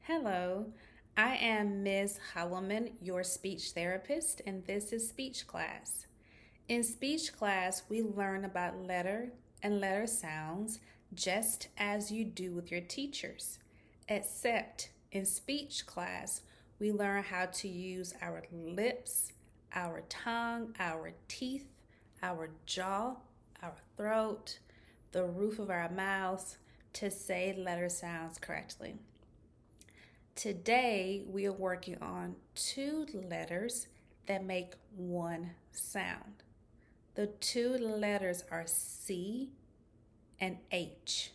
Hello, I am Ms. Holloman, your speech therapist, and this is speech class. In speech class, we learn about letter and letter sounds just as you do with your teachers, except in speech class, we learn how to use our lips, our tongue, our teeth, our jaw, our throat, the roof of our mouth to say letter sounds correctly. Today, we are working on two letters that make one sound. The two letters are C and H.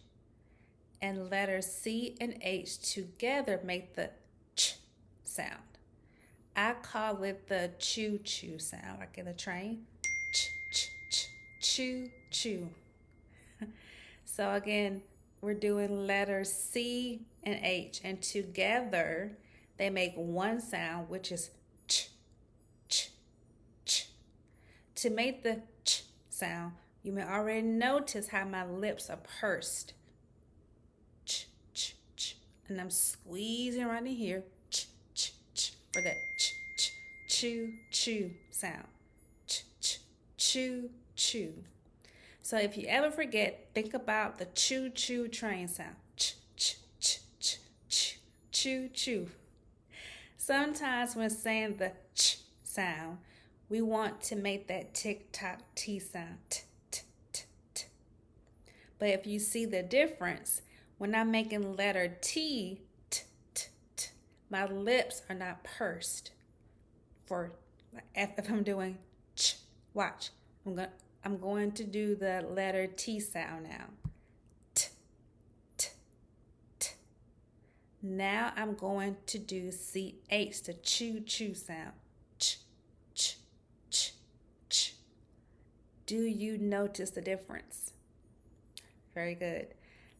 And letters C and H together make the ch sound. I call it the choo choo sound, like in a train. Ch, ch, ch, choo choo. So again, we're doing letters C and H, and together they make one sound, which is ch, ch, ch. To make the ch sound, you may already notice how my lips are pursed. Ch, ch, ch. And I'm squeezing right in here, ch, ch, ch, for that ch, ch, chew, chew sound. Ch, ch, chew, chew. So if you ever forget, think about the choo-choo train sound. Ch, ch, ch, ch, ch, choo-choo. Sometimes when saying the ch sound, we want to make that tick-tock T sound. T, t, t, t. But if you see the difference, when I'm making letter T, t, t, t, my lips are not pursed. For if I'm doing ch, watch, I'm going to do the letter T sound now. T, t, t. Now I'm going to do CH, the choo-choo sound. Ch, ch, ch, ch. Do you notice the difference? Very good.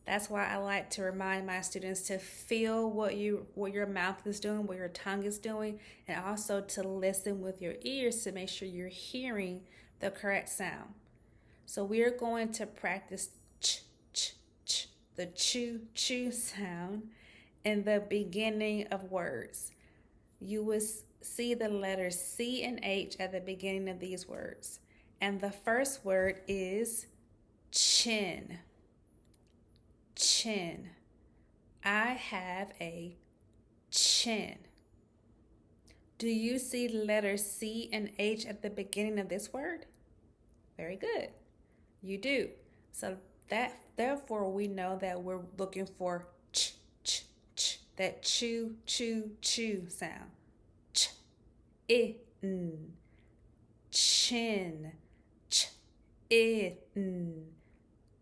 That's why I like to remind my students to feel what your mouth is doing, what your tongue is doing, and also to listen with your ears to make sure you're hearing the correct sound. So we are going to practice ch, ch, ch, the choo, choo sound in the beginning of words. You will see the letters C and H at the beginning of these words. And the first word is chin. Chin. I have a chin. Do you see the letters C and H at the beginning of this word? Very good. You do. So therefore we know that we're looking for ch, ch, ch, that chew, chew, chew sound. Ch, I, n. Chin. Ch, I, n.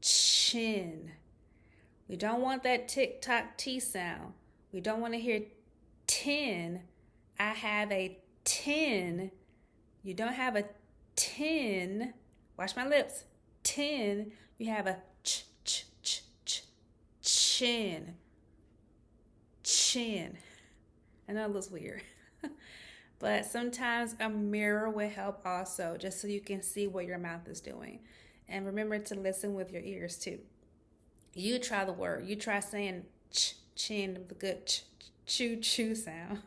Chin. We don't want that tick-tock T sound. We don't want to hear tin. I have a tin. You don't have a tin. Watch my lips. Tin. You have a ch, ch, ch, ch, chin. Chin. I know it looks weird. But sometimes a mirror will help also, just so you can see what your mouth is doing. And remember to listen with your ears too. You try the word. You try saying ch, chin with a good ch, choo, choo sound.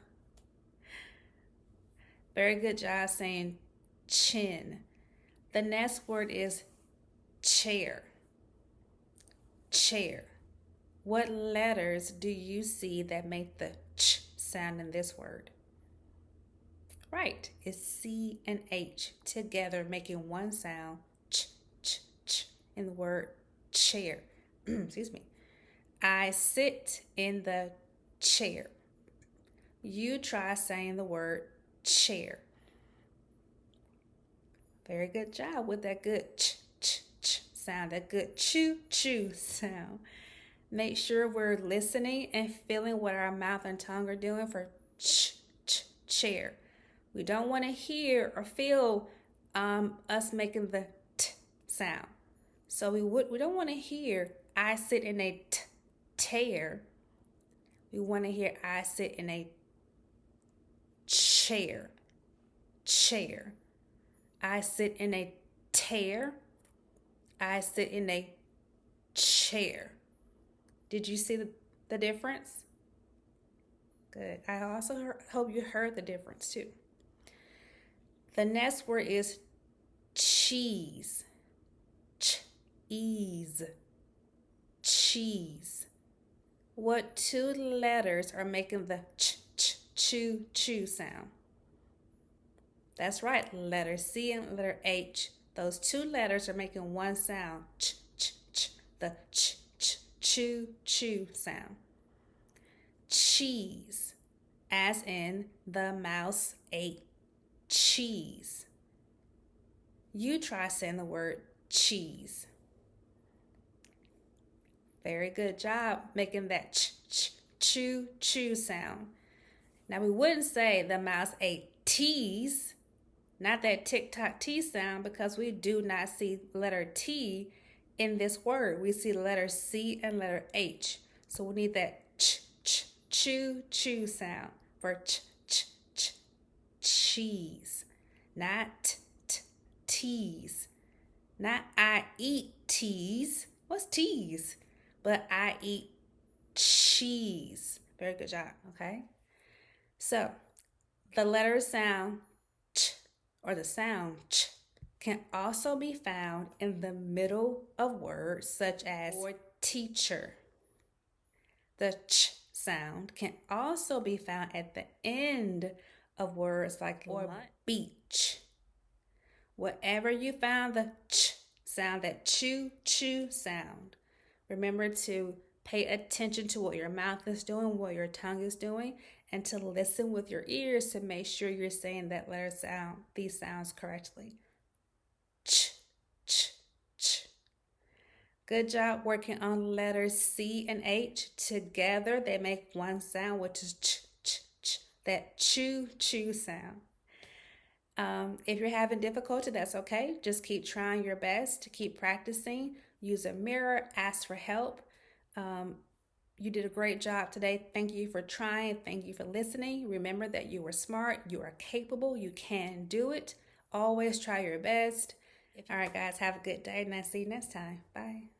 Very good job saying chin. The next word is chair. Chair. What letters do you see that make the ch sound in this word? Right, it's C and H together making one sound, ch, ch, ch, in the word chair. Excuse me. I sit in the chair. You try saying the word chair. Very good job with that good ch, ch, ch sound, that good choo, choo sound. Make sure we're listening and feeling what our mouth and tongue are doing for ch, ch, chair. We don't want to hear or feel us making the t sound. So we don't want to hear I sit in a tear. We want to hear I sit in a chair. Chair. I sit in a tear. I sit in a chair. Did you see the difference? Good. I also hope you heard the difference too. The next word is cheese. Cheese. Cheese. What two letters are making the chew sound? That's right, letter C and letter H. Those two letters are making one sound, the chew sound. Cheese, as in the mouse ate cheese. You try saying the word cheese. Very good job making that chew sound. Now we wouldn't say the mouse ate teas, not that tick-tock T sound, because we do not see letter T in this word. We see letter C and letter H. So we need that chew sound for cheese, not teas. Not I eat teas. What's teas? But I eat cheese. Very good job, okay? So the letter sound ch or the sound ch can also be found in the middle of words such as or teacher. The ch sound can also be found at the end of words like or beach. Wherever you found the ch sound, that chew sound, remember to pay attention to what your mouth is doing, what your tongue is doing, and to listen with your ears to make sure you're saying that letter sound, these sounds correctly. Ch. Good job working on letters C and H. Together they make one sound, which is ch, that chew sound. If you're having difficulty, that's okay. Just keep trying your best to keep practicing. Use a mirror, ask for help. You did a great job today. Thank you for trying. Thank you for listening. Remember that you are smart, you are capable, you can do it. Always try your best. All right, guys, have a good day, and I'll see you next time. Bye.